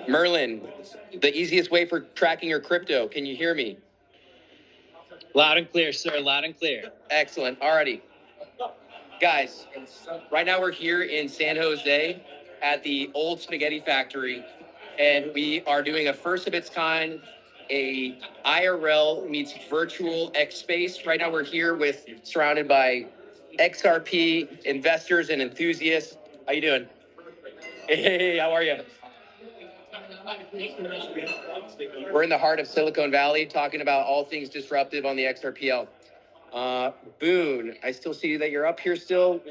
Merlin, the easiest way for tracking your crypto. Can you hear me? Loud and clear, sir. Loud and clear. Excellent. Alrighty. Guys, right now we're here in San Jose at the old spaghetti factory, and we are doing a first of its kind, a IRL meets virtual XSpace. Right now we're here surrounded by XRP investors and enthusiasts. How you doing? Hey, how are you? We're in the heart of Silicon Valley talking about all things disruptive on the XRPL. Boone, I still see that you're up here still,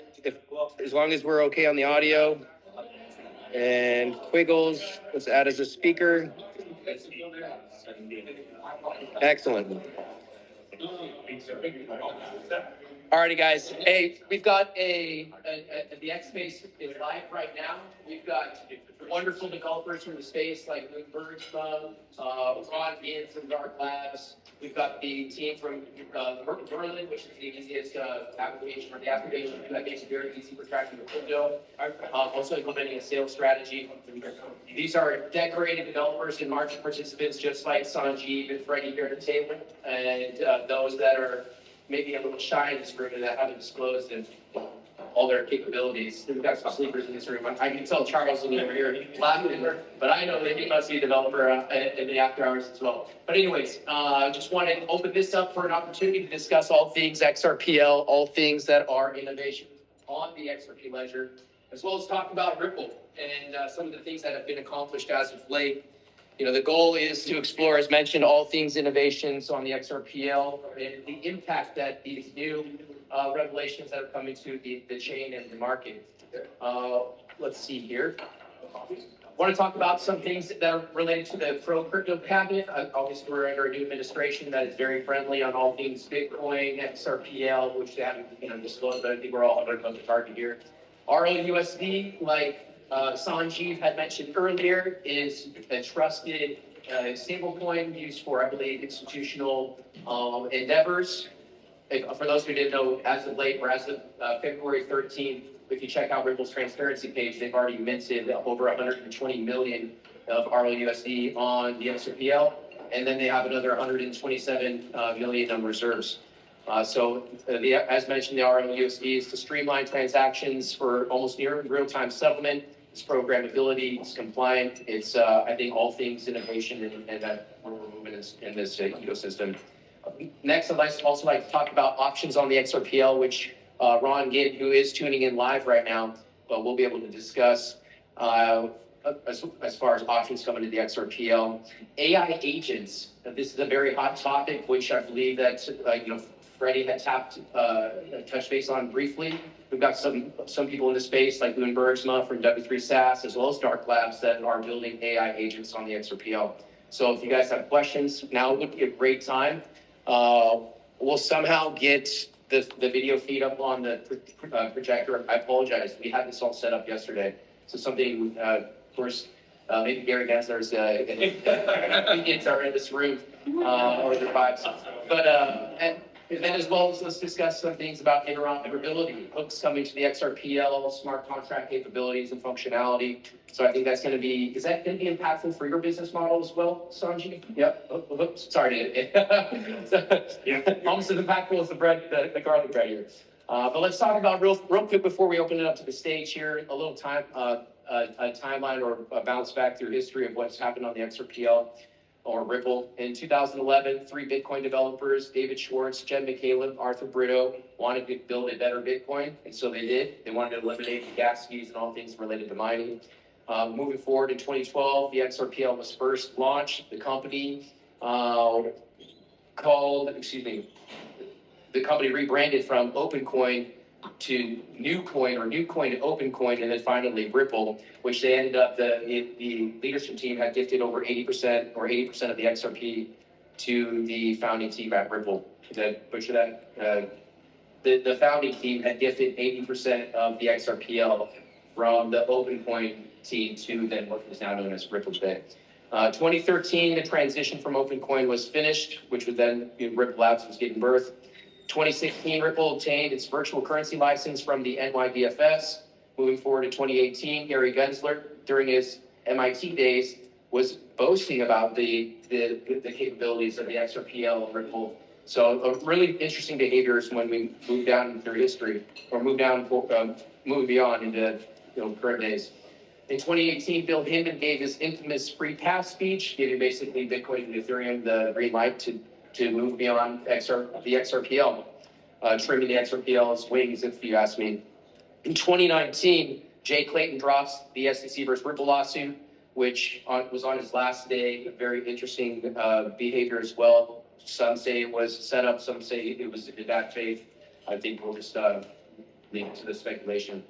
as long as we're okay on the audio. And Quiggles, let's add as a speaker. Excellent. Alrighty, guys. Hey, we've got the XSpace is live right now. We've got wonderful developers from the space like Luke Bergsma, Ron Gibbs from Dark Labs. We've got the team from Berlin, which is the easiest application, or the application that makes it very easy for tracking the crypto. Also implementing a sales strategy. These are decorated developers and market participants, just like Sanjeev and Freddie here at the table, and those that are maybe a little shy in this room and that haven't disclosed in all their capabilities. We've got some sleepers in this room. I can tell Charles is over here laughing, but I know that he must be a developer in the after hours as well. But anyways, just want to open this up for an opportunity to discuss all things XRPL, all things that are innovation on the XRP ledger, as well as talk about Ripple and some of the things that have been accomplished as of late. You know, the goal is to explore, as mentioned, all things innovations on the XRPL and the impact that these new revelations that have come into the chain and the market. Let's see here. I want to talk about some things that are related to the pro crypto cabinet. Obviously, we're under a new administration that is very friendly on all things Bitcoin, XRPL, which they haven't disclosed, but I think we're all under the target here. RLUSD, like Sanjeev had mentioned earlier, is a trusted stablecoin used for, I believe, institutional endeavors. For those who didn't know, as of late, or as of February 13th, if you check out Ripple's transparency page, they've already minted over 120 million of RLUSD on the XRPL, and then they have another 127 million on reserves. As mentioned, the RLUSD is to streamline transactions for almost near real-time settlement. It's programmability, it's compliant, it's, I think, all things innovation and that we're moving in this ecosystem. Next, I'd also like to talk about options on the XRPL, which Ron Gibb, who is tuning in live right now, but we'll be able to discuss as far as options coming to the XRPL. AI agents, this is a very hot topic, which I believe that Freddie had touched base on briefly. We've got some people in the space like Luke Bergsma from W3 SaaS, as well as Dark Labs, that are building AI agents on the XRPL. So if you guys have questions, now would be a great time. We'll somehow get the video feed up on the projector. I apologize. We had this all set up yesterday. So something, of course, maybe Gary Gensler's kids are in this room, or their vibes. But, and then as well as let's discuss some things about interoperability, hooks coming to the XRPL, smart contract capabilities and functionality. So I think that's going to be, is that going to be impactful for your business model as well, Sanjeev? Yep. Oops, sorry. Yeah. Almost as impactful as the garlic bread here. But let's talk about real quick before we open it up to the stage here, a little a timeline or a bounce back through history of what's happened on the XRPL. Or Ripple. In 2011, 3 Bitcoin developers, David Schwartz, Jen McCaleb, Arthur Brito, wanted to build a better Bitcoin, and so they did. They wanted to eliminate the gas fees and all things related to mining. Moving forward in 2012, the XRPL was first launched. The company the company rebranded from OpenCoin to NewCoin, or NewCoin to OpenCoin, and then finally Ripple, which they ended up, the leadership team had gifted over 80% of the XRP to the founding team at Ripple. Did I butcher that? The founding team had gifted 80% of the XRPL from the OpenCoin team to then what is now known as Ripple today. 2013, the transition from OpenCoin was finished, which was then Ripple Labs was giving birth. 2016, Ripple obtained its virtual currency license from the NYDFS. Moving forward to 2018, Gary Gensler, during his MIT days, was boasting about the capabilities of the XRPL Ripple. So really interesting behaviors when we move down in their history, or move beyond into current days. In 2018, Bill Hinman gave his infamous free pass speech, giving basically Bitcoin and Ethereum the green light to move beyond the XRPL, trimming the XRPL's wings, if you ask me. In 2019, Jay Clayton drops the SEC versus Ripple lawsuit, which was on his last day. Very interesting behavior as well. Some say it was set up, some say it was in bad faith. I think we'll just leave it to the speculation.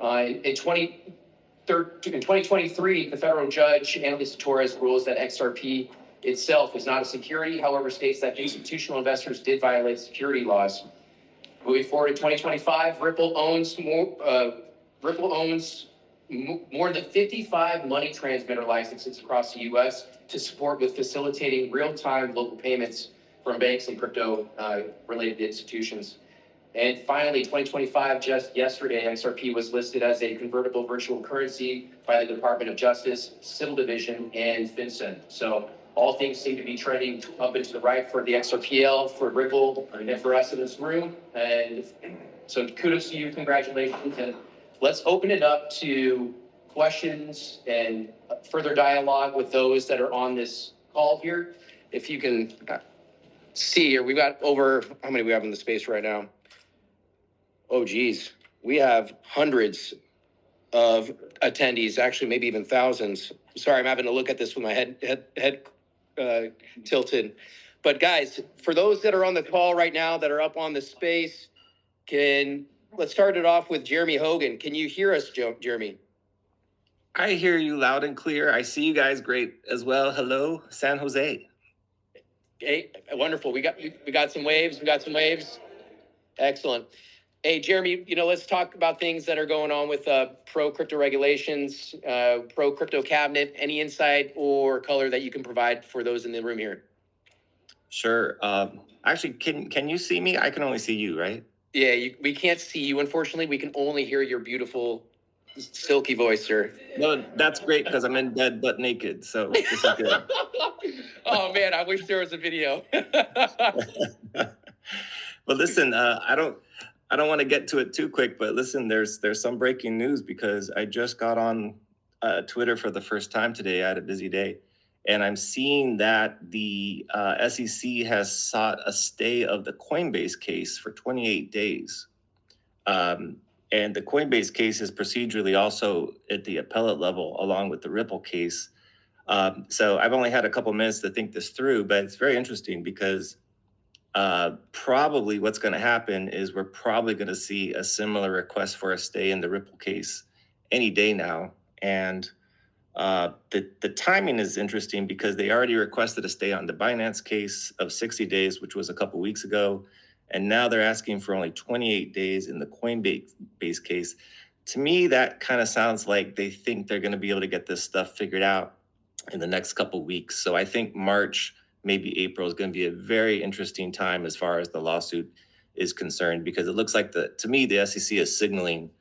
In 2023, the federal judge, Annalisa Torres, rules that XRP itself is not a security, however, states that institutional investors did violate security laws. Moving forward in 2025, Ripple owns more than 55 money transmitter licenses across the U.S. to support with facilitating real-time local payments from banks and crypto-related institutions. And finally, 2025, just yesterday, XRP was listed as a convertible virtual currency by the Department of Justice, Civil Division, and FinCEN. So all things seem to be trending up and to the right for the XRPL, for Ripple, and for us in this room. And so kudos to you, congratulations. And let's open it up to questions and further dialogue with those that are on this call here. If you can see here, we've got over, how many we have in the space right now? Oh, geez. We have hundreds of attendees, actually maybe even thousands. Sorry, I'm having to look at this with my head tilted. But guys, for those that are on the call right now that are up on the space, let's start it off with Jeremy Hogan. Can you hear us, Jeremy? I hear you loud and clear. I see you guys great as well. Hello, San Jose. Hey, wonderful. We got some waves. Excellent. Hey, Jeremy, let's talk about things that are going on with pro-crypto regulations, pro-crypto cabinet. Any insight or color that you can provide for those in the room here? Sure. Actually, can you see me? I can only see you, right? Yeah, we can't see you, unfortunately. We can only hear your beautiful, silky voice, sir. No, that's great because I'm in bed butt naked, so this is good. Oh, man, I wish there was a video. But listen, I don't want to get to it too quick, but listen, there's some breaking news because I just got on Twitter for the first time today. I had a busy day, and I'm seeing that the SEC has sought a stay of the Coinbase case for 28 days. And the Coinbase case is procedurally also at the appellate level, along with the Ripple case. So I've only had a couple minutes to think this through, but it's very interesting because probably what's going to happen is we're probably going to see a similar request for a stay in the Ripple case any day now. And the timing is interesting because they already requested a stay on the Binance case of 60 days, which was a couple weeks ago. And now they're asking for only 28 days in the Coinbase case. To me, that kind of sounds like they think they're going to be able to get this stuff figured out in the next couple weeks. So I think March, maybe April is going to be a very interesting time as far as the lawsuit is concerned, because it looks like to me, the SEC is signaling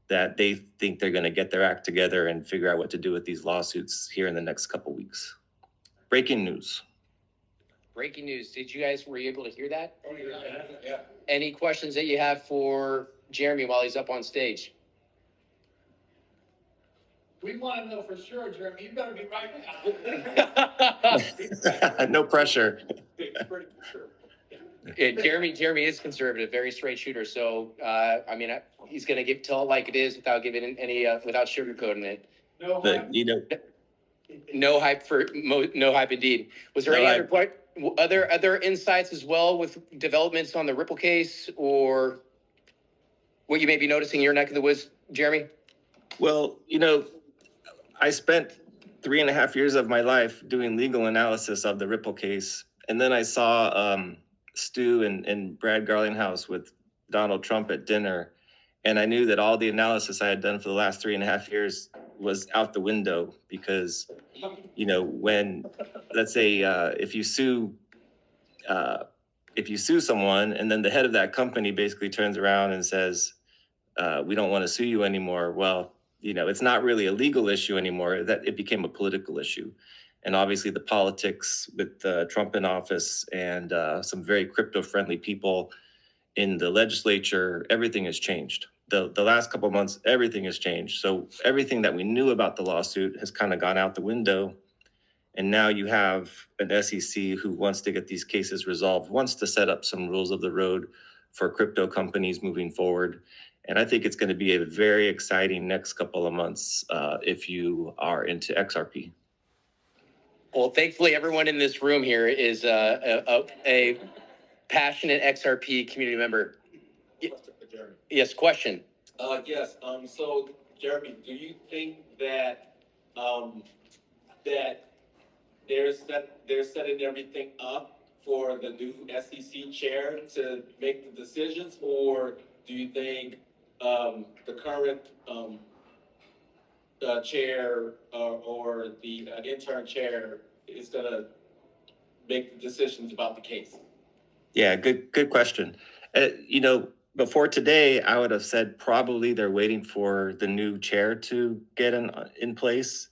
that they think they're going to get their act together and figure out what to do with these lawsuits here in the next couple weeks. Breaking news. Breaking news. Were you able to hear that? Oh, yeah. Any questions that you have for Jeremy while he's up on stage? We want to know for sure, Jeremy. You better be right now. No pressure. Yeah, Jeremy is conservative, very straight shooter. So, he's going to tell it like it is without giving any, without sugarcoating it. No, No hype indeed. Was there any other insights as well with developments on the Ripple case, or what you may be noticing in your neck of the woods, Jeremy? Well, I spent 3.5 years of my life doing legal analysis of the Ripple case. And then I saw Stu and Brad Garlinghouse with Donald Trump at dinner. And I knew that all the analysis I had done for the last 3.5 years was out the window because, when, let's say, if you sue someone and then the head of that company basically turns around and says, we don't want to sue you anymore. Well, it's not really a legal issue anymore, that it became a political issue. and obviously the politics with Trump in office and some very crypto-friendly people in the legislature, everything has changed. The last couple of months, everything has changed. So everything that we knew about the lawsuit has kind of gone out the window. And now you have an SEC who wants to get these cases resolved, wants to set up some rules of the road for crypto companies moving forward. And I think it's going to be a very exciting next couple of months if you are into XRP. Well, thankfully, everyone in this room here is a passionate XRP community member. Yes, question. Yes. So, Jeremy, do you think that that they're setting everything up for the new SEC chair to make the decisions, or do you think the current chair or the intern chair is going to make the decisions about the case? Yeah, good question. Before today, I would have said probably they're waiting for the new chair to get in place.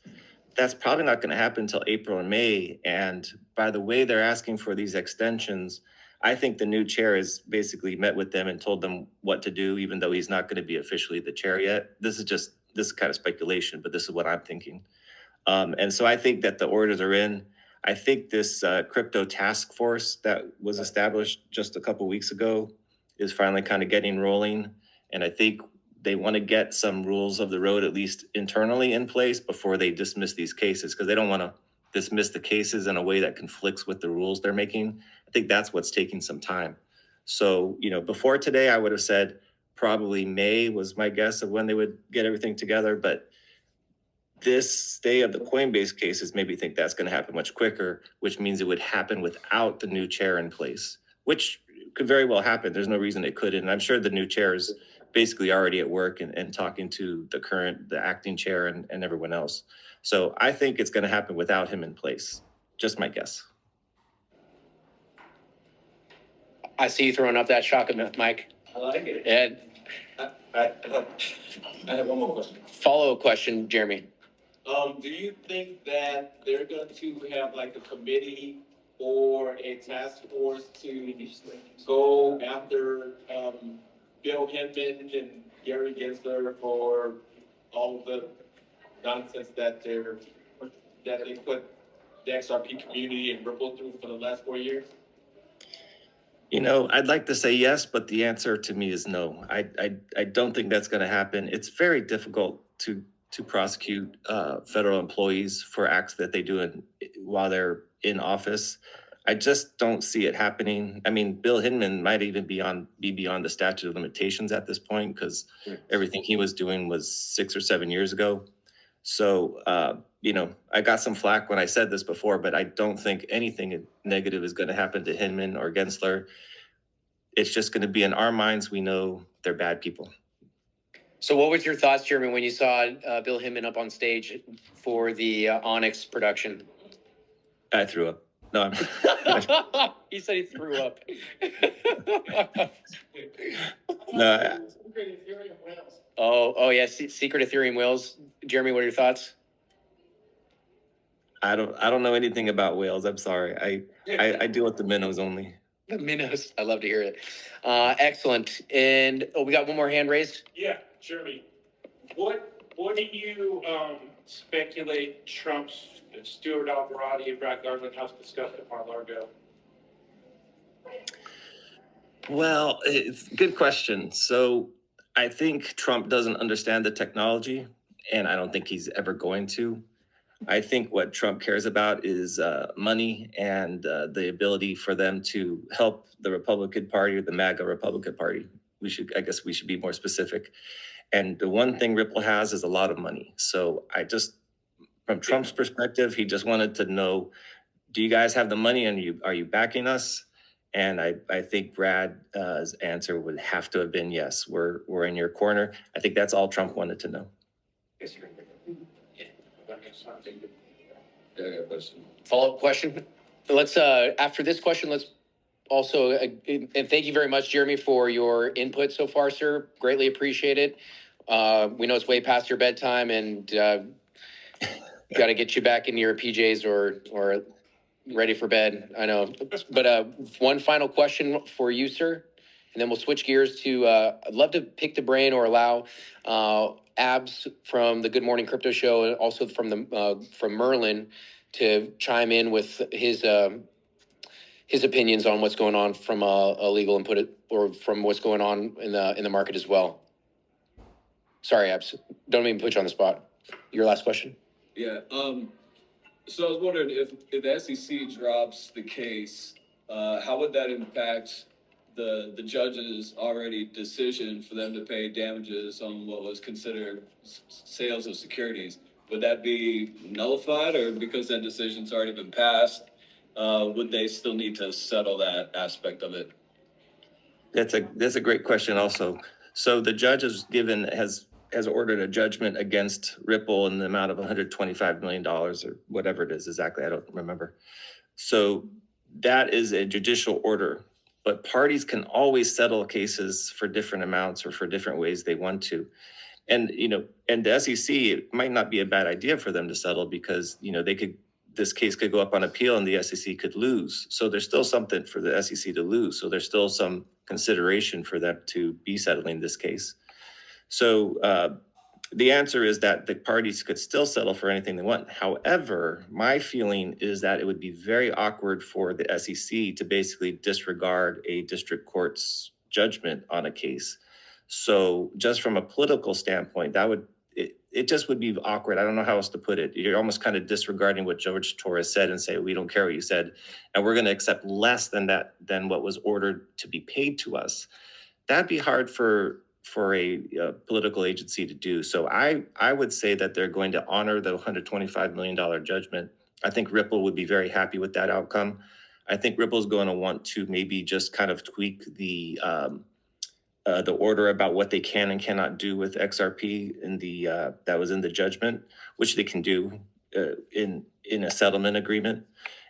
That's probably not going to happen until April and May. And by the way they're asking for these extensions, I think the new chair has basically met with them and told them what to do, even though he's not going to be officially the chair yet. This is kind of speculation, but this is what I'm thinking. And so I think that the orders are in. I think this crypto task force that was established just a couple weeks ago is finally kind of getting rolling. And I think they want to get some rules of the road, at least internally, in place before they dismiss these cases, because they don't want to dismiss the cases in a way that conflicts with the rules they're making. I think that's what's taking some time. So, before today, I would have said probably May was my guess of when they would get everything together. But this stay of the Coinbase cases made me think that's going to happen much quicker, which means it would happen without the new chair in place, which could very well happen. There's no reason it couldn't. And I'm sure the new chair is basically already at work and talking to the acting chair and everyone else. So I think it's going to happen without him in place. Just my guess. I see you throwing up that shotgun, Mike. I like it. And I have one more question. follow-up question, Jeremy. Do you think that they're going to have like a committee or a task force to go after Bill Hinman and Gary Gensler for all of the nonsense that they put the XRP community and Ripple through for the last 4 years? I'd like to say yes, but the answer to me is no. I don't think that's going to happen. It's very difficult to prosecute federal employees for acts that they do while they're in office. I just don't see it happening. I mean, Bill Hinman might even be beyond the statute of limitations at this point, because everything he was doing was 6 or 7 years ago. So, I got some flack when I said this before, but I don't think anything negative is going to happen to Hinman or Gensler. It's just going to be in our minds. We know they're bad people. So what was your thoughts, Jeremy, when you saw Bill Hinman up on stage for the Onyx production? I threw up. No, He said he threw up. No. Oh yeah, secret Ethereum whales. Jeremy, what are your thoughts? I don't know anything about whales. I'm sorry. I deal with the minnows only. The minnows. I love to hear it. Excellent. And we got one more hand raised. Yeah, Jeremy. What do you speculate Trump's Stuart Alvarado and Brad Garland House discussed at Mar-a-Lago? Well, it's a good question. So I think Trump doesn't understand the technology, and I don't think he's ever going to. I think what Trump cares about is money and the ability for them to help the Republican Party, or the MAGA Republican Party. I guess we should be more specific. And the one thing Ripple has is a lot of money. So from Trump's perspective, he just wanted to know, do you guys have the money, and are you backing us? And I think Brad's answer would have to have been yes. We're in your corner. I think that's all Trump wanted to know. Follow-up question. Let's after this question, let's also and thank you very much, Jeremy, for your input so far, sir. Greatly appreciate it. We know it's way past your bedtime, and got to get you back in your PJs or ready for bed. I know. But one final question for you, sir, and then we'll switch gears to. I'd love to pick the brain or allow Abs from the Good Morning Crypto Show and also from Merlin to chime in with his opinions on what's going on from a legal input or from what's going on in the market as well. Sorry, Abs. Don't even put you on the spot. Your last question. Yeah. So I was wondering if the SEC drops the case, how would that impact the judge's already decision for them to pay damages on what was considered sales of securities? Would that be nullified, or because that decision's already been passed, would they still need to settle that aspect of it? That's a great question also. So the judge has ordered a judgment against Ripple in the amount of $125 million or whatever it is exactly. I don't remember. So that is a judicial order, but parties can always settle cases for different amounts or for different ways they want to. And, and the SEC, it might not be a bad idea for them to settle because, this case could go up on appeal and the SEC could lose. So there's still something for the SEC to lose. So there's still some consideration for them to be settling this case. So the answer is that the parties could still settle for anything they want. However, my feeling is that it would be very awkward for the SEC to basically disregard a district court's judgment on a case. So just from a political standpoint, it just would be awkward. I don't know how else to put it. You're almost kind of disregarding what George Torres said and say, we don't care what you said, and we're going to accept less than what was ordered to be paid to us. That'd be hard for a political agency to do. So I would say that they're going to honor the $125 million judgment. I think Ripple would be very happy with that outcome. I think Ripple's going to want to maybe just kind of tweak the order about what they can and cannot do with XRP in that was in the judgment, which they can do in a settlement agreement,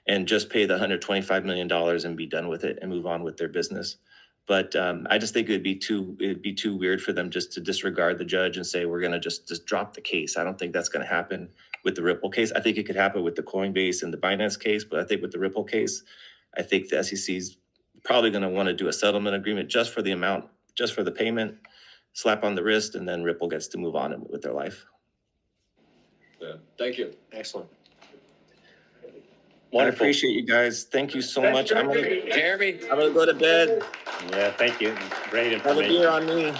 and just pay the $125 million and be done with it and move on with their business. But I just think it'd be too weird for them just to disregard the judge and say, we're going to just drop the case. I don't think that's going to happen with the Ripple case. I think it could happen with the Coinbase and the Binance case, but I think with the Ripple case, I think the SEC's probably going to want to do a settlement agreement just for the amount, just for the payment, slap on the wrist, and then Ripple gets to move on with their life. Yeah. Thank you. Excellent. Wonderful. I appreciate you guys. Thank you so much. Jeremy. I'm gonna go to bed. Yeah, thank you. Great information. Have a beer on me.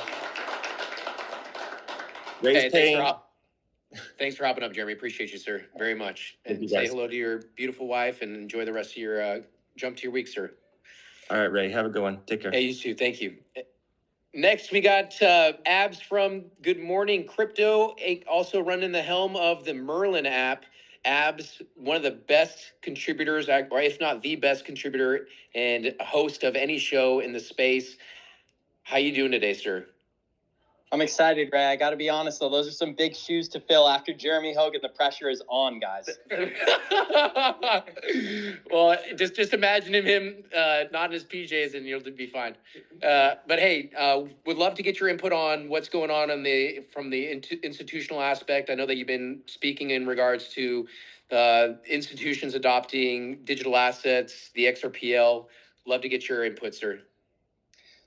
Thanks for hopping up, Jeremy. Appreciate you, sir, very much. And say hello to your beautiful wife and enjoy the rest of your jump to your week, sir. All right, Ray. Have a good one. Take care. Hey, you too. Thank you. Next, we got Abs from Good Morning Crypto, also running the helm of the Merlin app. Abs, one of the best contributors, or if not the best contributor and host of any show in the space. How you doing today, sir? I'm excited, Ray. I got to be honest, though. Those are some big shoes to fill after Jeremy Hogan. The pressure is on, guys. Well, just imagine him not in his PJs and you'll be fine. But hey, would love to get your input on what's going on from the institutional aspect. I know that you've been speaking in regards to institutions adopting digital assets, the XRPL. Love to get your input, sir.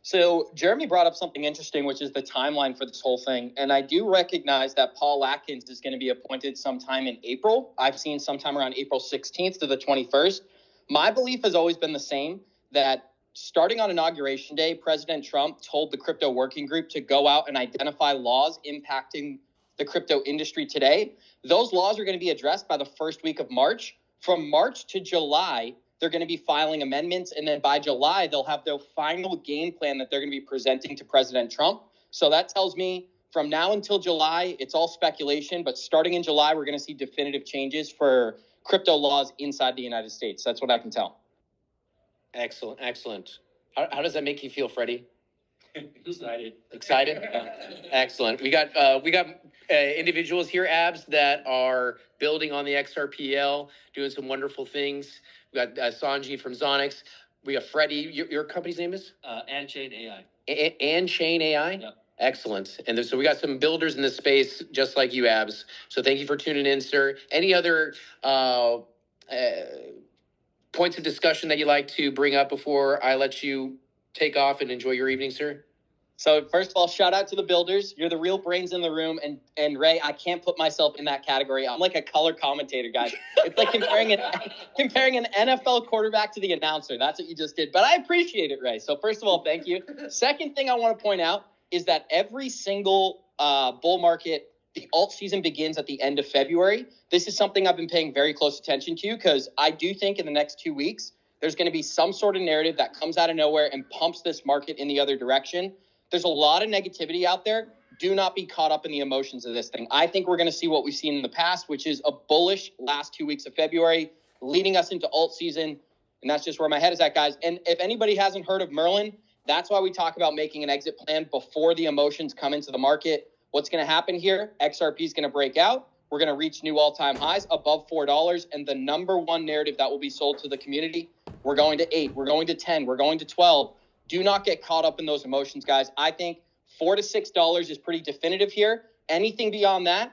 So Jeremy brought up something interesting, which is the timeline for this whole thing. And I do recognize that Paul Atkins is going to be appointed sometime in April. I've seen sometime around April 16th to the 21st. My belief has always been the same, that starting on Inauguration Day, President Trump told the crypto working group to go out and identify laws impacting the crypto industry today. Those laws are going to be addressed by the first week of March. From March to July, they're going to be filing amendments, and then by July, they'll have their final game plan that they're going to be presenting to President Trump. So that tells me from now until July, it's all speculation, but starting in July, we're going to see definitive changes for crypto laws inside the United States. That's what I can tell. Excellent, excellent. How does that make you feel, Freddie? Excited. Excited? Excellent. We got individuals here, Abs, that are building on the XRPL, doing some wonderful things. We got Sanji from Zonix. We got Freddie. Your company's name is? And Chain AI. And Chain AI? Yep. Excellent. And so we got some builders in this space, just like you, Abs. So thank you for tuning in, sir. Any other points of discussion that you'd like to bring up before I let you take off and enjoy your evening, sir? So first of all, shout out to the builders. You're the real brains in the room. And Ray, I can't put myself in that category. I'm like a color commentator, guys. It's like comparing an NFL quarterback to the announcer. That's what you just did. But I appreciate it, Ray. So first of all, thank you. Second thing I want to point out is that every single bull market, the alt season begins at the end of February. This is something I've been paying very close attention to because I do think in the next 2 weeks, there's going to be some sort of narrative that comes out of nowhere and pumps this market in the other direction. There's a lot of negativity out there. Do not be caught up in the emotions of this thing. I think we're going to see what we've seen in the past, which is a bullish last 2 weeks of February, leading us into alt season. And that's just where my head is at, guys. And if anybody hasn't heard of Merlin, that's why we talk about making an exit plan before the emotions come into the market. What's going to happen here? XRP is going to break out. We're going to reach new all-time highs above $4. And the number one narrative that will be sold to the community, we're going to 8, we're going to 10, we're going to 12. Do not get caught up in those emotions, guys. I think $4 to $6 is pretty definitive here. Anything beyond that,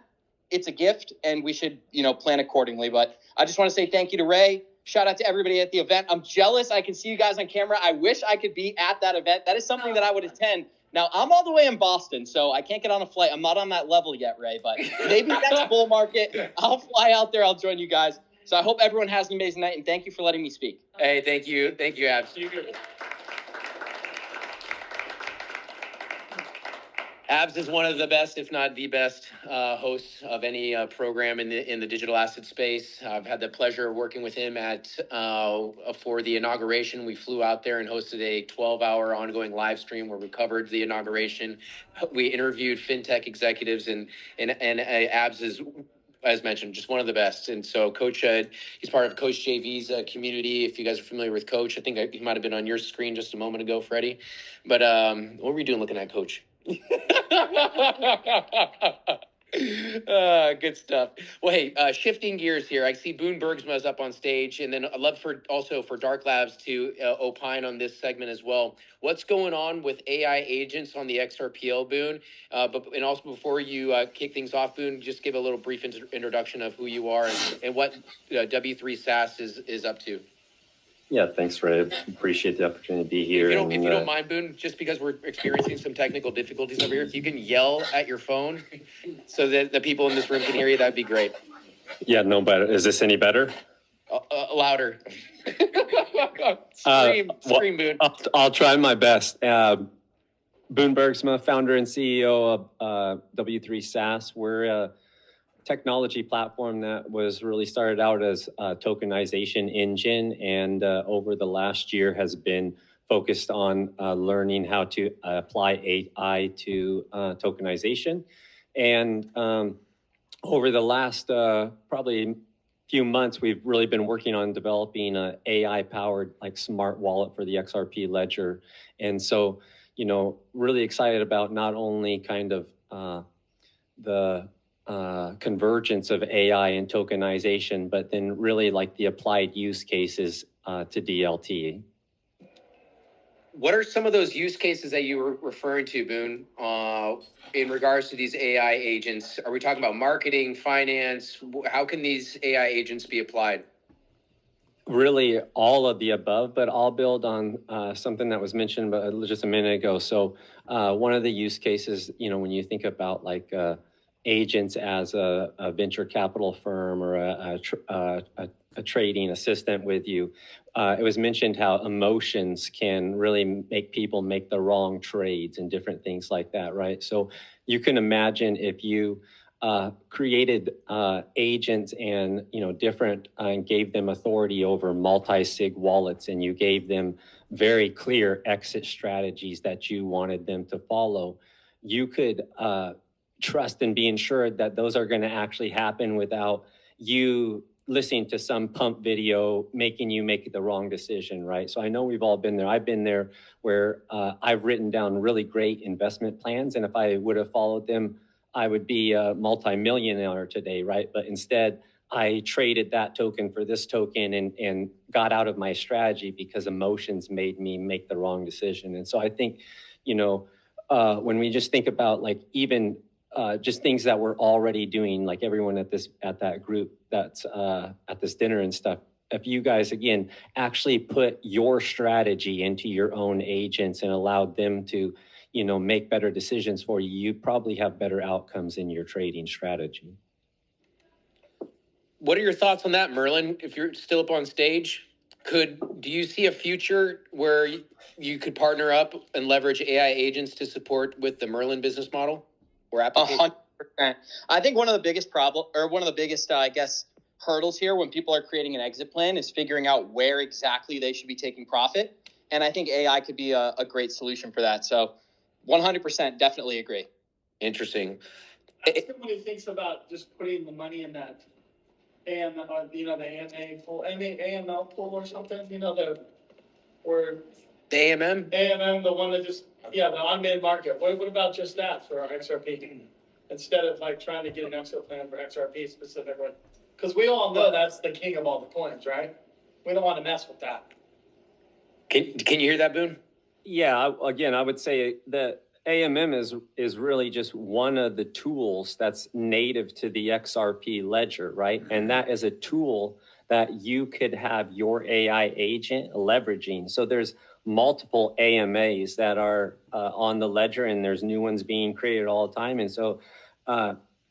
it's a gift, and we should, plan accordingly. But I just want to say thank you to Ray. Shout out to everybody at the event. I'm jealous I can see you guys on camera. I wish I could be at that event. That is something that I would attend. Now, I'm all the way in Boston, so I can't get on a flight. I'm not on that level yet, Ray, but maybe next bull market, I'll fly out there. I'll join you guys. So I hope everyone has an amazing night, and thank you for letting me speak. Hey, thank you. Thank you, Abs. Abs is one of the best, if not the best, hosts of any program in the digital asset space. I've had the pleasure of working with him for the inauguration. We flew out there and hosted a 12-hour ongoing live stream where we covered the inauguration. We interviewed fintech executives, and Abs is, as mentioned, just one of the best. And so Coach, he's part of Coach JV's community. If you guys are familiar with Coach, I think he might have been on your screen just a moment ago, Freddie. But what were you doing looking at Coach? Good stuff. Well, hey, shifting gears here, I see Boone Bergsma is up on stage, and then I'd love for Dark Labs to opine on this segment as well. What's going on with AI agents on the XRPL, Boone? And also before you kick things off, Boone, just give a little brief introduction of who you are and what W3 SaaS is up to. Yeah, thanks, Ray. Appreciate the opportunity to be here. If you don't mind, Boone, just because we're experiencing some technical difficulties over here, if you can yell at your phone so that the people in this room can hear you, that'd be great. Yeah, no better. Is this any better? Louder. Scream, Boone. I'll try my best. Boone Bergsma, founder and CEO of W3 SaaS. We're a technology platform that was really started out as a tokenization engine, and over the last year has been focused on learning how to apply AI to tokenization. And over the last probably few months, we've really been working on developing an AI-powered smart wallet for the XRP ledger. And so, really excited about not only kind of the convergence of AI and tokenization, but then really the applied use cases to DLT. What are some of those use cases that you were referring to, Boone, in regards to these AI agents? Are we talking about marketing, finance? How can these AI agents be applied? Really all of the above, but I'll build on something that was mentioned just a minute ago. So one of the use cases, when you think about agents as a venture capital firm or a trading assistant with you, it was mentioned how emotions can really make people make the wrong trades and different things like that, right? So you can imagine if you created agents and different and gave them authority over multi-sig wallets, and you gave them very clear exit strategies that you wanted them to follow, you could trust and be ensured that those are going to actually happen without you listening to some pump video making you make the wrong decision, right? So I know we've all been there. I've been there where I've written down really great investment plans, and if I would have followed them, I would be a multi-millionaire today, right? But instead, I traded that token for this token and got out of my strategy because emotions made me make the wrong decision. And so I think, when we just think about like even just things that we're already doing, like everyone at that group that's at this dinner and stuff. If you guys, again, actually put your strategy into your own agents and allowed them to, make better decisions for you, you probably have better outcomes in your trading strategy. What are your thoughts on that, Merlin? If you're still up on stage, do you see a future where you could partner up and leverage AI agents to support with the Merlin business model or application? 100%. I think one of the biggest I guess, hurdles here when people are creating an exit plan is figuring out where exactly they should be taking profit. And I think AI could be a great solution for that. So 100% definitely agree. Interesting. Somebody thinks about just putting the money in that AML, the AMA pool, AML pool or something, the AMM, the one that just, the unmanned market. What about just that for our XRP? Instead of like trying to get an exit plan for XRP specifically? Because we all know that's the king of all the coins, right? We don't want to mess with that. Can you hear that, Boone? Yeah, again, I would say that AMM is really just one of the tools that's native to the XRP ledger, right? And that is a tool that you could have your AI agent leveraging. So there's multiple AMAs that are on the ledger, and there's new ones being created all the time. And so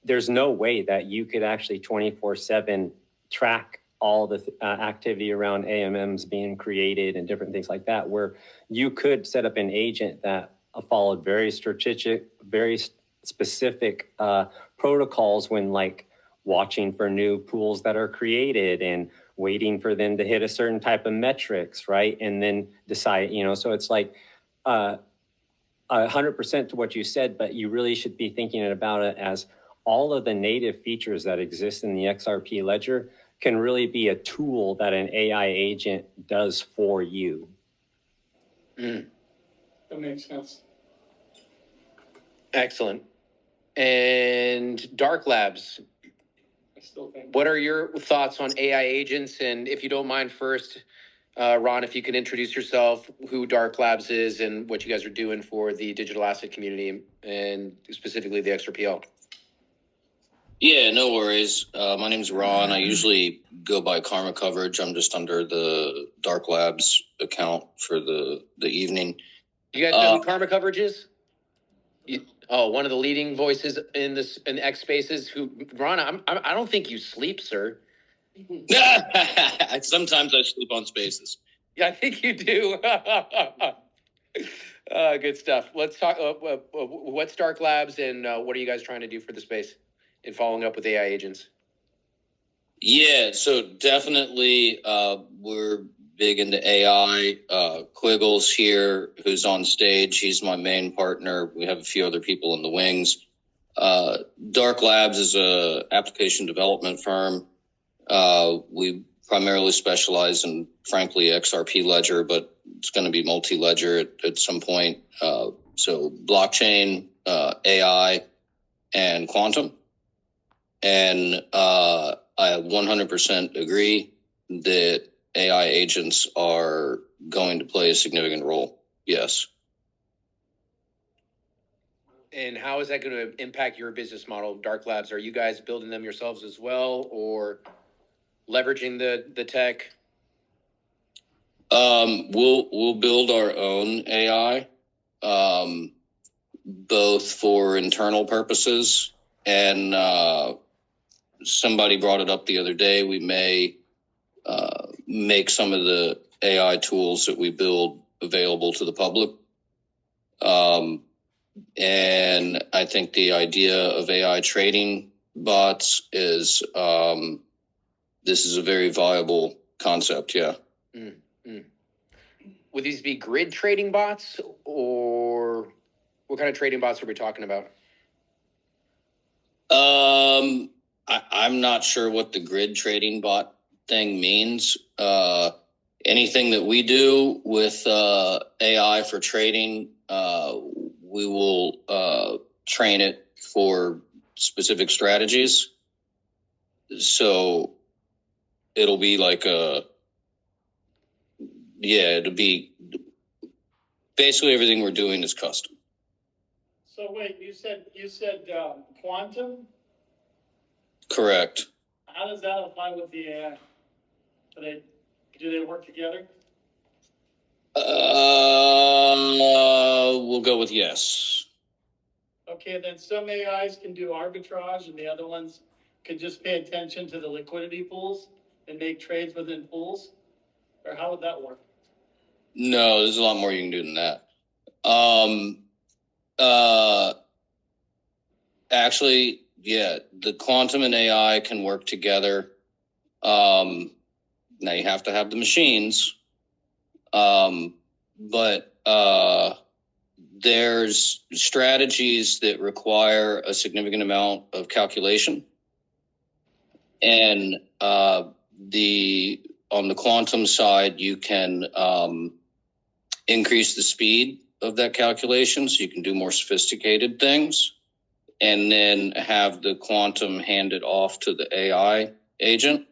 there's no way that you could actually 24/7 track all the activity around AMMs being created and different things like that, where you could set up an agent that followed very strategic, very specific protocols when like watching for new pools that are created and waiting for them to hit a certain type of metrics, right? And then decide, so it's like 100% to what you said, but you really should be thinking about it as all of the native features that exist in the XRP ledger can really be a tool that an AI agent does for you. That makes sense. Excellent. And Dark Labs, what are your thoughts on AI agents? And if you don't mind first, Ron, if you can introduce yourself, who Dark Labs is and what you guys are doing for the digital asset community and specifically the XRPL. Yeah, no worries. My name's Ron. I usually go by Karma Coverage. I'm just under the Dark Labs account for the evening. You guys know who Karma Coverage is? One of the leading voices in XSpaces. Who, Ron? I don't think you sleep, sir. Sometimes I sleep on spaces. Yeah, I think you do. Good stuff. Let's talk. What's Dark Labs and what are you guys trying to do for the space in following up with AI agents? Yeah, so definitely we're big into AI. Quiggles here, who's on stage, he's my main partner. We have a few other people in the wings. Dark Labs is a application development firm. We primarily specialize in, frankly, XRP ledger, but it's going to be multi-ledger at some point. So blockchain, AI, and quantum. And I 100% agree that AI agents are going to play a significant role. Yes. And how is that going to impact your business model, Dark Labs? Are you guys building them yourselves as well, or leveraging the tech? We'll build our own AI, both for internal purposes and somebody brought it up the other day. We may make some of the AI tools that we build available to the public. And I think the idea of AI trading bots is this is a very viable concept. Yeah. Would these be grid trading bots, or what kind of trading bots are we talking about? I'm not sure what the grid trading bot thing means. Anything that we do with AI for trading, we will train it for specific strategies. So it'll be like it'll be basically everything we're doing is custom. So wait, you said quantum? Correct. How does that apply with the AI? Do they work together? We'll go with yes. Okay, then some AIs can do arbitrage and the other ones can just pay attention to the liquidity pools and make trades within pools? Or how would that work? No, there's a lot more you can do than that. Actually, yeah, the quantum and AI can work together. Now you have to have the machines. But there's strategies that require a significant amount of calculation. And on the quantum side, you can increase the speed of that calculation so you can do more sophisticated things, and then have the quantum handed off to the AI agent,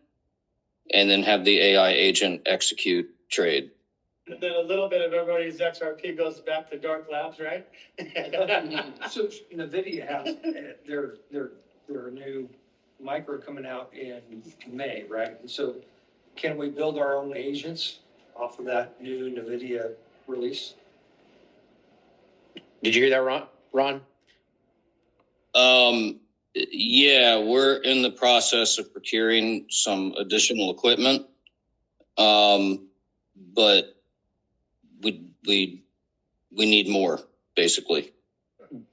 and then have the AI agent execute trade. And then a little bit of everybody's XRP goes back to dark labs, right? So NVIDIA has their new micro coming out in May, right? And so can we build our own agents off of that new NVIDIA release? Did you hear that, Ron? Yeah, we're in the process of procuring some additional equipment. But we need more, basically.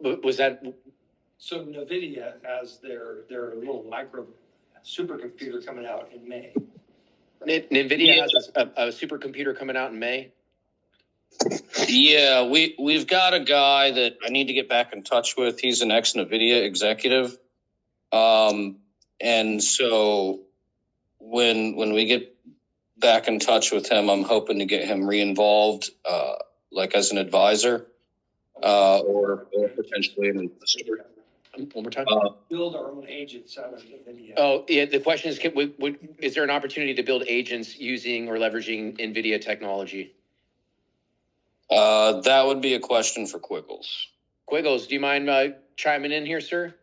Was that? So NVIDIA has their little micro supercomputer coming out in May. NVIDIA has a supercomputer coming out in May? Yeah, we've got a guy that I need to get back in touch with. He's an ex-NVIDIA executive. And so when we get back in touch with him, I'm hoping to get him re-involved, like as an advisor, or potentially an investor. One more time. Build our own agents out of NVIDIA. Oh, yeah. The question is, is there an opportunity to build agents using or leveraging NVIDIA technology? That would be a question for Quiggles. Quiggles, do you mind chiming in here, sir?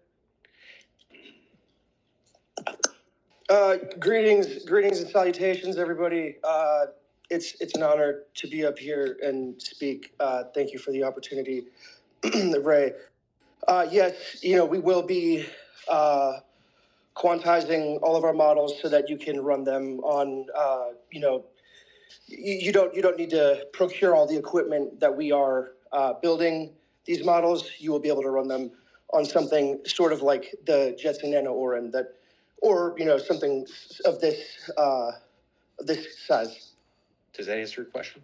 Greetings and salutations, everybody. It's an honor to be up here and speak. Thank you for the opportunity, Ray. Yes, we will be quantizing all of our models so that you can run them on. You don't need to procure all the equipment that we are building these models. You will be able to run them on something sort of like the Jetson Nano Orin or something of this size. Does that answer your question?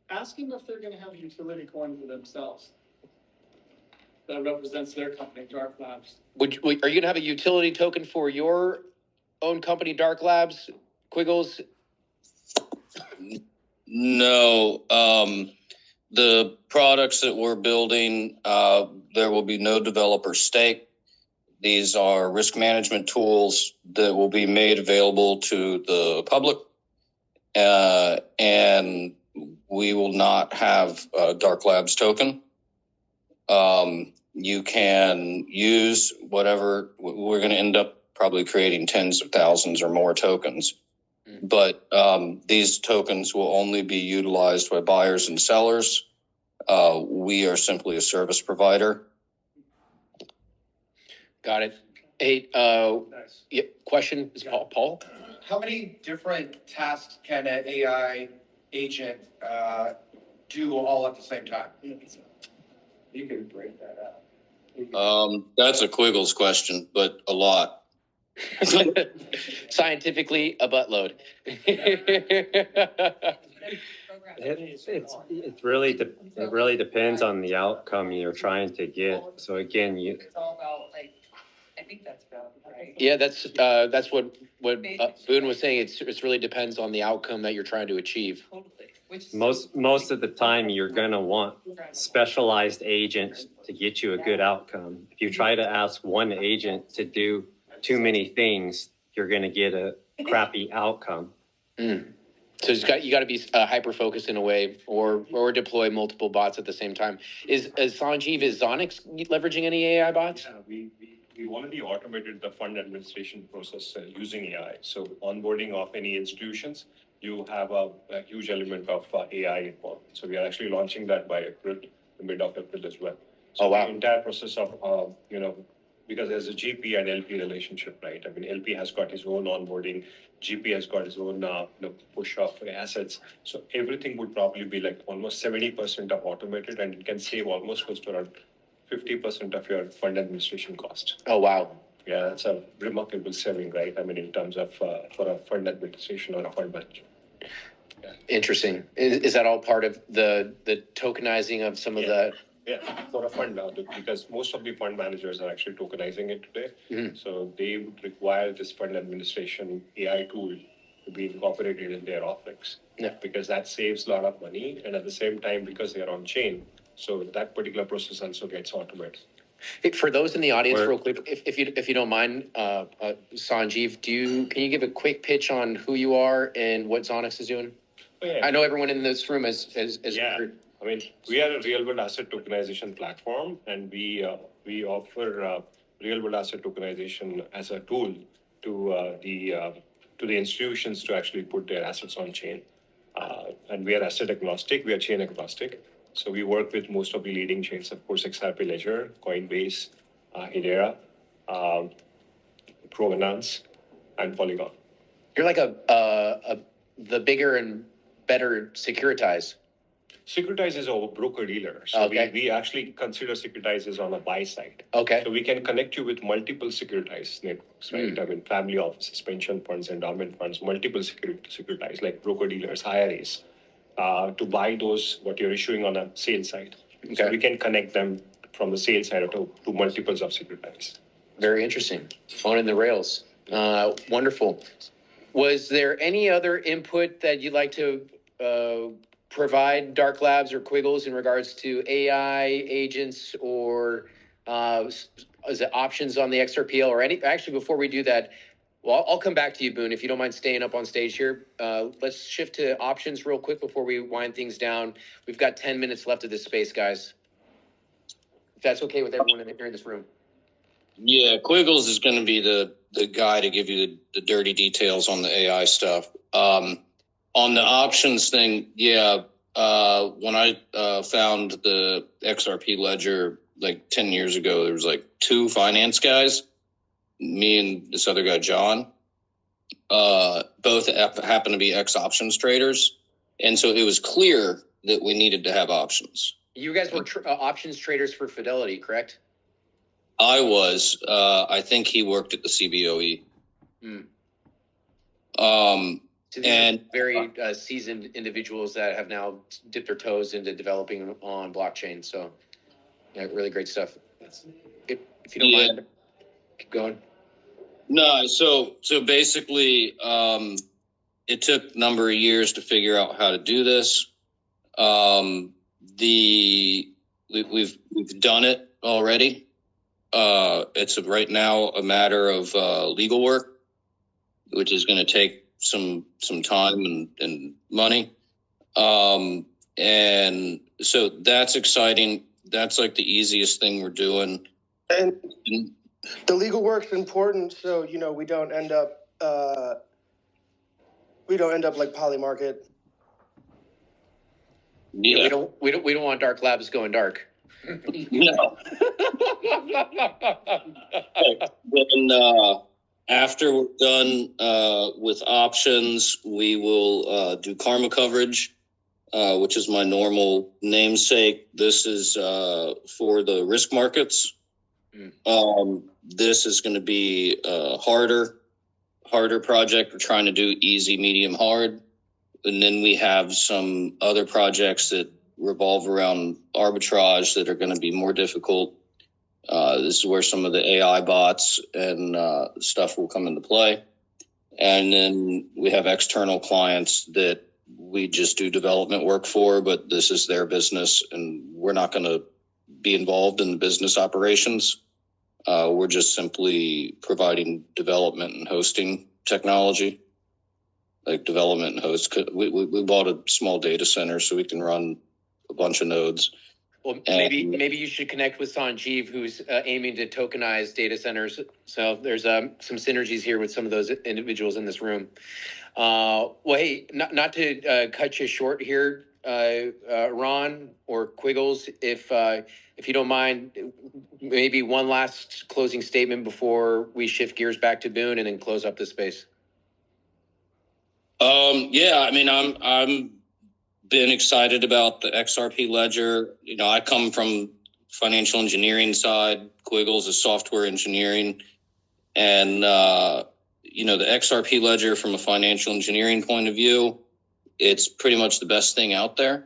Ask them if they're going to have a utility coin for themselves that represents their company, Dark Labs. Are you going to have a utility token for your own company, Dark Labs, Quiggles? No. The products that we're building, there will be no developer stake. These are risk management tools that will be made available to the public, and we will not have a Dark Labs token. You can use whatever. We're going to end up probably creating tens of thousands or more tokens, but these tokens will only be utilized by buyers and sellers. We are simply a service provider. Got it. Hey, Nice. yeah, question is Paul. How many different tasks can an AI agent do all at the same time? You can break that out. That's a Quiggles question, but a lot. Scientifically, a buttload. It really depends on the outcome you're trying to get. So again, It's all about I think that's about right. Yeah, that's what Boone was saying. It really depends on the outcome that you're trying to achieve. Totally. Most of the time, you're gonna want specialized agents to get you a good outcome. If you try to ask one agent to do too many things, you're gonna get a crappy outcome. So you got to be hyper focused in a way, or deploy multiple bots at the same time. Is Sanjeev, is Zonix leveraging any AI bots? Yeah, we already automated the fund administration process using AI. So onboarding of any institutions, you have a huge element of AI involved. So we are actually launching that by April, the mid of April as well. So oh wow! The entire process of because there's a GP and LP relationship, right? I mean, LP has got his own onboarding, GP has got his own push of assets. So everything would probably be like almost 70% of automated, and it can save almost close to around 50% of your fund administration cost. Oh wow! Yeah, that's a remarkable saving, right? I mean, in terms of for a fund administration or a fund manager. Yeah. Interesting. Is that all part of the tokenizing of some of the? Yeah, for a fund now, because most of the fund managers are actually tokenizing it today. Mm-hmm. So they would require this fund administration AI tool to be incorporated in their offerings. Yeah. Because that saves a lot of money, and at the same time, because they are on chain, so that particular process also gets automated. Hey, for those in the audience, real quick, if you don't mind, Sanjeev, can you give a quick pitch on who you are and what Zonix is doing? Oh, yeah. I know everyone in this room is yeah. Heard. I mean, we are a real-world asset tokenization platform, and we offer real-world asset tokenization as a tool to the institutions to actually put their assets on chain. And we are asset agnostic. We are chain agnostic. So we work with most of the leading chains, of course, XRP Ledger, Coinbase, Hedera, Provenance, and Polygon. You're like the bigger and better Securitize. Securitize is our broker dealer. So okay. we actually consider Securitize as on a buy side. Okay. So we can connect you with multiple Securitize networks, right? I mean, family offices, pension funds, endowment funds, multiple Securitize, like broker dealers, IRAs, to buy those, what you're issuing on a sales side. Okay. So we can connect them from the sales side to multiples of Securitize. Very interesting. Owning the rails. Wonderful. Was there any other input that you'd like to provide Dark Labs or Quiggles in regards to AI agents or is it options on the XRPL or any? Actually, before we do that, well, I'll come back to you, Boone, if you don't mind staying up on stage here. Let's shift to options real quick before we wind things down. We've got 10 minutes left of this space, guys. If that's okay with everyone here in this room. Yeah, Quiggles is going to be the guy to give you the dirty details on the AI stuff. On the options thing, yeah, when I found the XRP ledger like 10 years ago, there was like two finance guys, me and this other guy, John, both happened to be ex-options traders. And so it was clear that we needed to have options. You guys were options traders for Fidelity, correct? I was. I think he worked at the CBOE. So these are very seasoned individuals that have now dipped their toes into developing on blockchain. So, yeah, really great stuff. If you don't mind, keep going. No, so basically, it took a number of years to figure out how to do this. We've done it already. It's right now a matter of legal work, which is going to take some time and money. And so that's exciting. That's like the easiest thing we're doing. And the legal work's important, so we don't end up like Polymarket. Yeah, we don't want Dark Labs going dark. No. Then after we're done with options, we will do karma coverage, which is my normal namesake. This is for the risk markets. This is going to be a harder project. We're trying to do easy, medium, hard. And then we have some other projects that revolve around arbitrage that are going to be more difficult. This is where some of the AI bots and stuff will come into play. And then we have external clients that we just do development work for, but this is their business and we're not going to be involved in the business operations. We're just simply providing development and hosting technology. like development and host. We bought a small data center so we can run a bunch of nodes. Well, maybe you should connect with Sanjeev, who's aiming to tokenize data centers. So there's some synergies here with some of those individuals in this room. Well, hey, not to cut you short here, Ron or Quiggles, if you don't mind, maybe one last closing statement before we shift gears back to Boone and then close up the space. Yeah, I mean, I'm been excited about the XRP ledger. You know, I come from financial engineering side. Quiggles is software engineering, and you know, the XRP ledger from a financial engineering point of view, it's pretty much the best thing out there.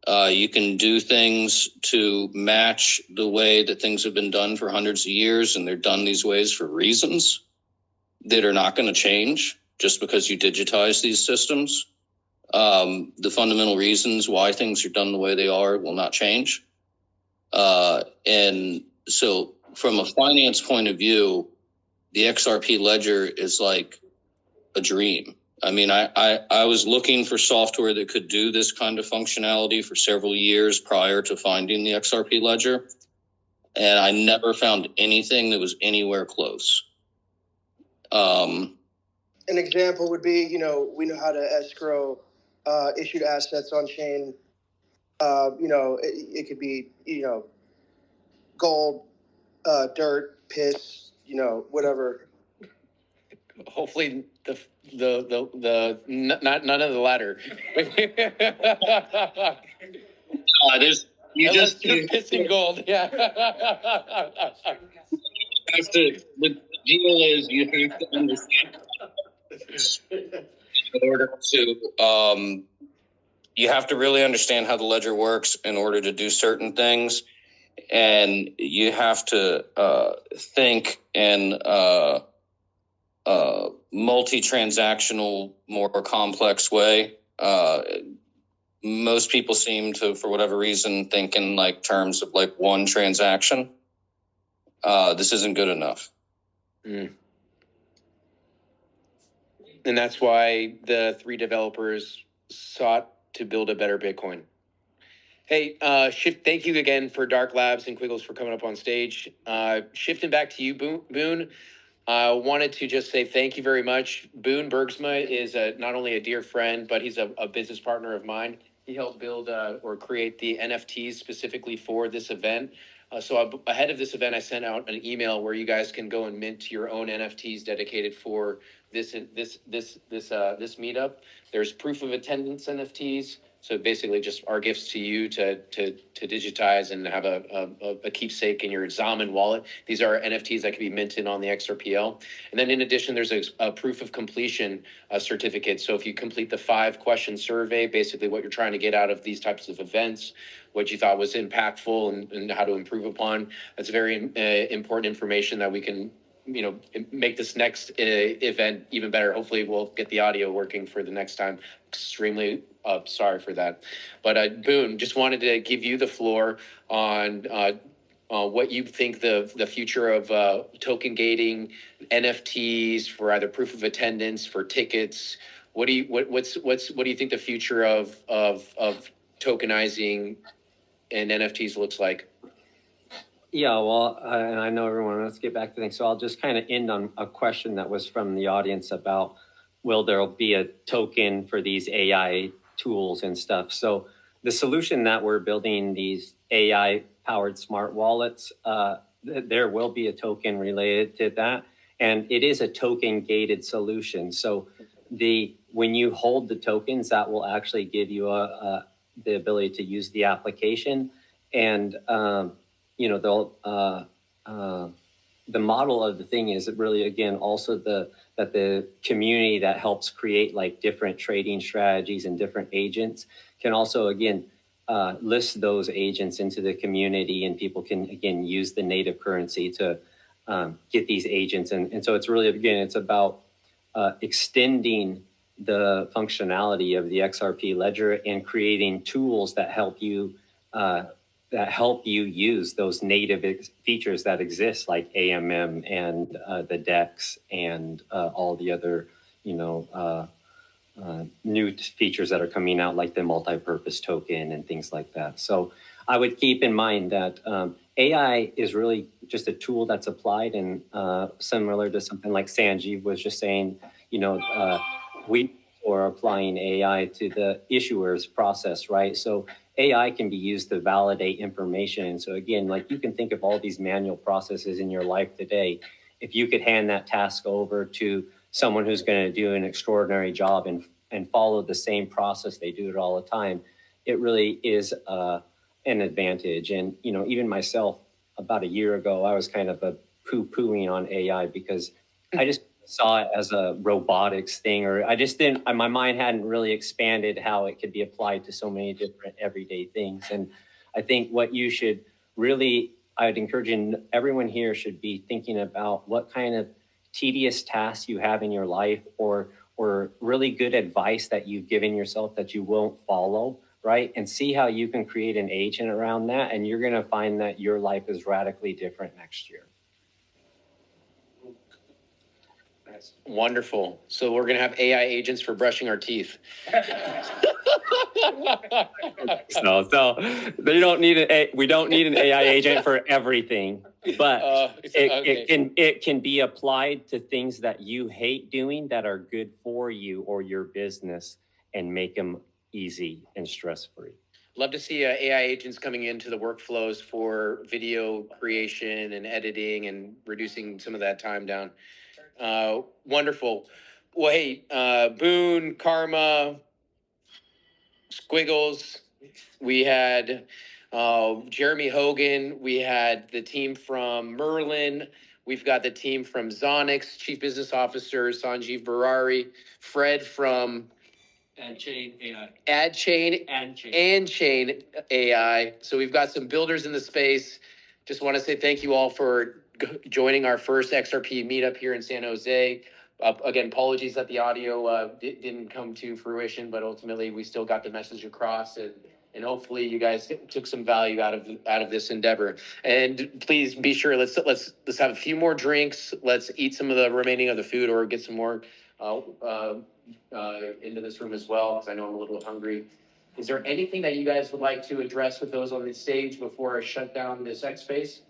You can do things to match the way that things have been done for hundreds of years, and they're done these ways for reasons that are not going to change just because you digitize these systems. The fundamental reasons why things are done the way they are will not change. And so from a finance point of view, the XRP ledger is like a dream. I mean, I was looking for software that could do this kind of functionality for several years prior to finding the XRP ledger. And I never found anything that was anywhere close. An example would be, you know, we know how to escrow issued assets on chain. You know, it could be, you know, gold, dirt, piss, you know, whatever. Hopefully not none of the latter. You just pissing gold, yeah. The deal is you have to understand in order to you have to really understand how the ledger works in order to do certain things, and you have to think in multi-transactional, more complex way. Most people seem to, for whatever reason, think in like terms of like one transaction. This isn't good enough. Mm. And that's why the 3 developers sought to build a better Bitcoin. Hey, thank you again for Dark Labs and Quiggles for coming up on stage. Shifting back to you, Boone. I wanted to just say thank you very much. Boone Bergsma is not only a dear friend, but he's a business partner of mine. He helped build or create the NFTs specifically for this event. So ahead of this event, I sent out an email where you guys can go and mint your own NFTs dedicated for this meetup. There's proof of attendance NFTs. So basically just our gifts to you to digitize and have a keepsake in your Zaman wallet. These are NFTs that can be minted on the XRPL. And then in addition, there's a proof of completion certificate. So if you complete the 5-question survey, basically what you're trying to get out of these types of events, what you thought was impactful and how to improve upon, that's very important information that we can, you know, make this next event even better. Hopefully we'll get the audio working for the next time. Extremely sorry for that. But Boone, just wanted to give you the floor on what you think the future of token gating, NFTs for either proof of attendance, for tickets. What do you think the future of tokenizing and NFTs looks like? Yeah, well, and I know everyone wants to get back to things, so I'll just kind of end on a question that was from the audience about, will there be a token for these AI tools and stuff? So the solution that we're building, these AI-powered smart wallets, there will be a token related to that, and it is a token-gated solution. So when you hold the tokens, that will actually give you the ability to use the application, and you know, the model of the thing is really, again, also that the community that helps create like different trading strategies and different agents can also, again, list those agents into the community, and people can, again, use the native currency to get these agents. And so it's really, again, it's about extending the functionality of the XRP ledger and creating tools that help you use those native features that exist, like AMM and the DEX and all the other, you know, new features that are coming out, like the multi-purpose token and things like that. So I would keep in mind that AI is really just a tool that's applied, and similar to something like Sanjeev was just saying, we are applying AI to the issuer's process, right? So AI can be used to validate information. And so again, like you can think of all these manual processes in your life today. If you could hand that task over to someone who's going to do an extraordinary job and follow the same process, they do it all the time, it really is an advantage. And, even myself, about a year ago, I was kind of a poo-pooing on AI because I just saw it as a robotics thing, or I just didn't, my mind hadn't really expanded how it could be applied to so many different everyday things. And I think what you should really, I'd encourage everyone here should be thinking about what kind of tedious tasks you have in your life, or really good advice that you've given yourself that you won't follow, right? And see how you can create an agent around that. And you're going to find that your life is radically different next year. That's wonderful. So we're going to have AI agents for brushing our teeth. So they don't need we don't need an AI agent for everything, but it can be applied to things that you hate doing that are good for you or your business, and make them easy and stress-free. Love to see AI agents coming into the workflows for video creation and editing and reducing some of that time down. Wonderful. Well, hey, Boone, Karma, Squiggles, we had Jeremy Hogan, we had the team from Merlin, we've got the team from Zonix, Chief Business Officer Sanjeev Barari, Fred from AdChain AI. AdChain and Chain AI. So we've got some builders in the space. Just want to say thank you all for joining our first XRP meetup here in San Jose. Again, apologies that the audio didn't come to fruition, but ultimately we still got the message across, and hopefully you guys took some value out of this endeavor. And please be sure, let's have a few more drinks. Let's eat some of the remaining of the food, or get some more into this room as well, because I know I'm a little hungry. Is there anything that you guys would like to address with those on the stage before I shut down this XSpace?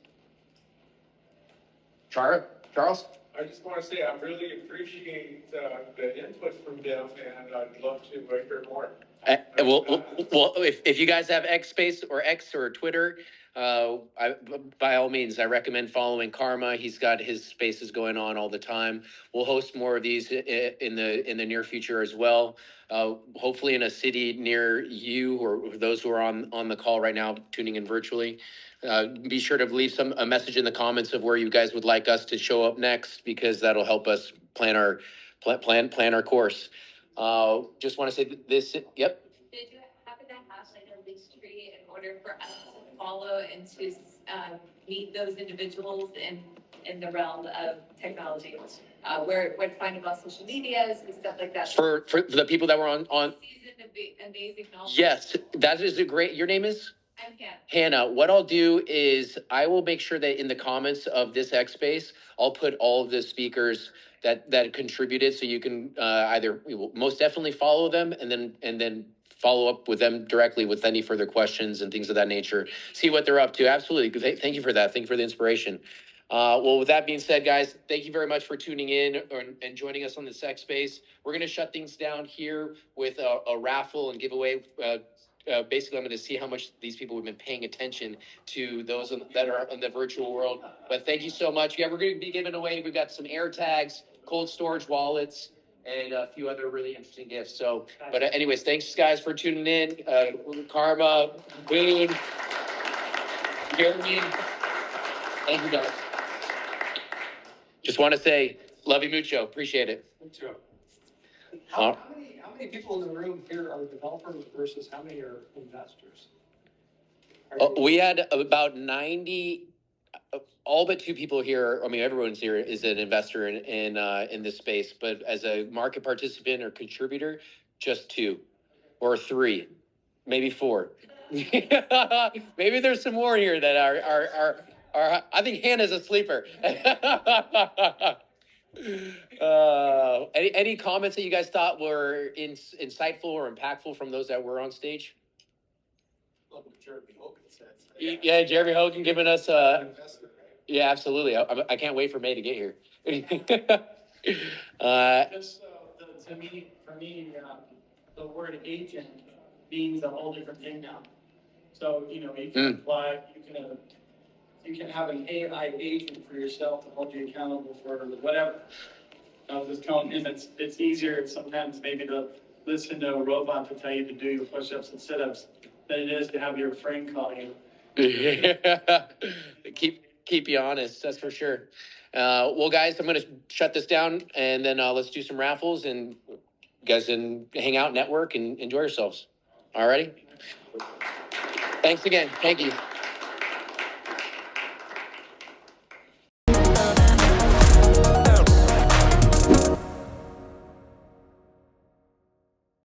Charles? I just want to say I really appreciate the input from them, and I'd love to hear more. Well, if you guys have XSpace or X or Twitter, by all means, I recommend following Karma. He's got his spaces going on all the time. We'll host more of these in the near future as well. Hopefully in a city near you, or those who are on the call right now tuning in virtually. Be sure to leave a message in the comments of where you guys would like us to show up next, because that'll help us plan our course. Just want to say this. Yep. Did you happen to have like a link tree in order for us to follow and to meet those individuals in the realm of technology? Where to find them on social medias and stuff like that. For the people that were on. Amazing knowledge. Yes, that is a great. Your name is? I'm Hannah. Hannah, what I'll do is I will make sure that in the comments of this XSpace, I'll put all of the speakers that contributed, so you can either most definitely follow them, and then follow up with them directly with any further questions and things of that nature. See what they're up to. Absolutely. Thank you for that. Thank you for the inspiration. Well, with that being said, guys, thank you very much for tuning in and joining us on this XSpace. We're going to shut things down here with a raffle and giveaway. Basically, I'm going to see how much these people have been paying attention to those that are in the virtual world. But thank you so much. Yeah, we're going to be giving away. We've got some air tags, cold storage wallets, and a few other really interesting gifts. So, but anyways, thanks guys for tuning in. Karma, Boone, Jeremy, thank you guys. Just want to say, love you mucho. Appreciate it. How many people in the room here are developers versus how many are investors? We had about 90, all but 2 people here. I mean, everyone's here is an investor in this space, but as a market participant or contributor, just 2 or 3, maybe 4. Maybe there's some more here that are I think Hannah's a sleeper. Any comments that you guys thought were insightful or impactful from those that were on stage? Yeah, Jeremy Hogan giving us yeah, absolutely. I can't wait for May to get here. To me, for me, the word agent means a whole different thing now. So, you can apply, you can have an AI agent for yourself to hold you accountable for whatever. I was just telling him it's easier sometimes maybe to listen to a robot to tell you to do your push-ups and sit-ups than it is to have your friend call you. Keep you honest, that's for sure. Well, guys, I'm going to shut this down, and then let's do some raffles, and you guys can hang out, network, and enjoy yourselves. All righty? Thanks again. Thank you.